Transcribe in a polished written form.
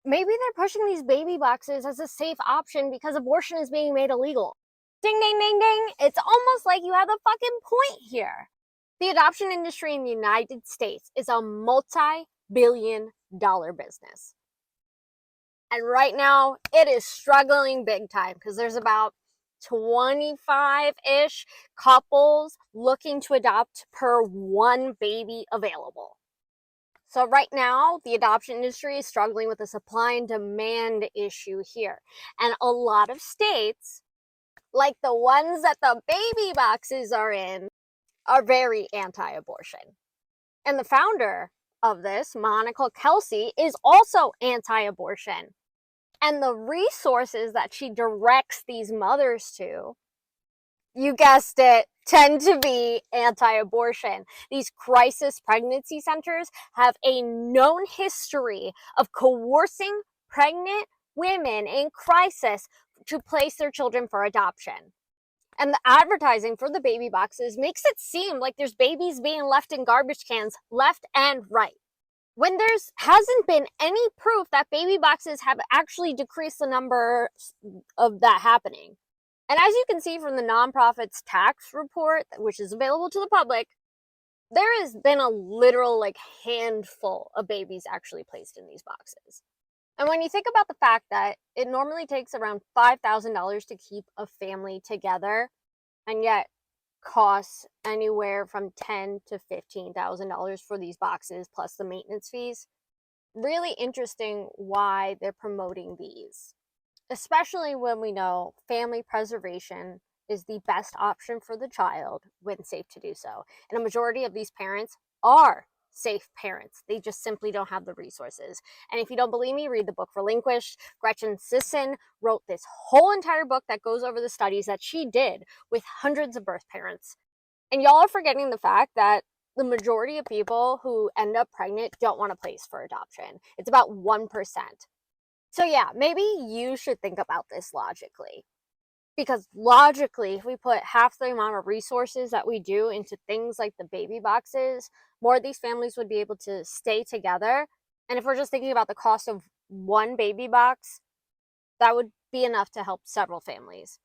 maybe they're pushing these baby boxes as a safe option because abortion is being made illegal. Ding, ding, ding, ding. It's almost like you have a fucking point here. The adoption industry in the United States is a multi-billion-dollar business. And right now, it is struggling big time because there's about 25-ish couples looking to adopt per one baby available. So right now, the adoption industry is struggling with a supply and demand issue here. And a lot of states, like the ones that the baby boxes are in, are very anti-abortion. And the founder of this, Monicakelsey, is also anti-abortion. And the resources that she directs these mothers to, you guessed it, tend to be anti-abortion. These crisis pregnancy centers have a known history of coercing pregnant women in crisis to place their children for adoption. And the advertising for the baby boxes makes it seem like there's babies being left in garbage cans left and right, when there's hasn't been any proof that baby boxes have actually decreased the number of that happening. And as you can see from the nonprofit's tax report, which is available to the public, there has been a literal handful of babies actually placed in these boxes. And when you think about the fact that it normally takes around $5,000 to keep a family together, and yet costs anywhere from $10,000 to $15,000 for these boxes plus the maintenance fees, really interesting why they're promoting these, especially when we know family preservation is the best option for the child when safe to do so. And a majority of these parents are safe parents. They just simply don't have the resources. And if you don't believe me, read the book Relinquished. Gretchen Sisson wrote this whole entire book that goes over the studies that she did with hundreds of birth parents. And y'all are forgetting the fact that the majority of people who end up pregnant don't want a place for adoption. It's about 1%. So yeah, maybe you should think about this logically. Because logically, if we put half the amount of resources that we do into things like the baby boxes, more of these families would be able to stay together. And if we're just thinking about the cost of one baby box, that would be enough to help several families.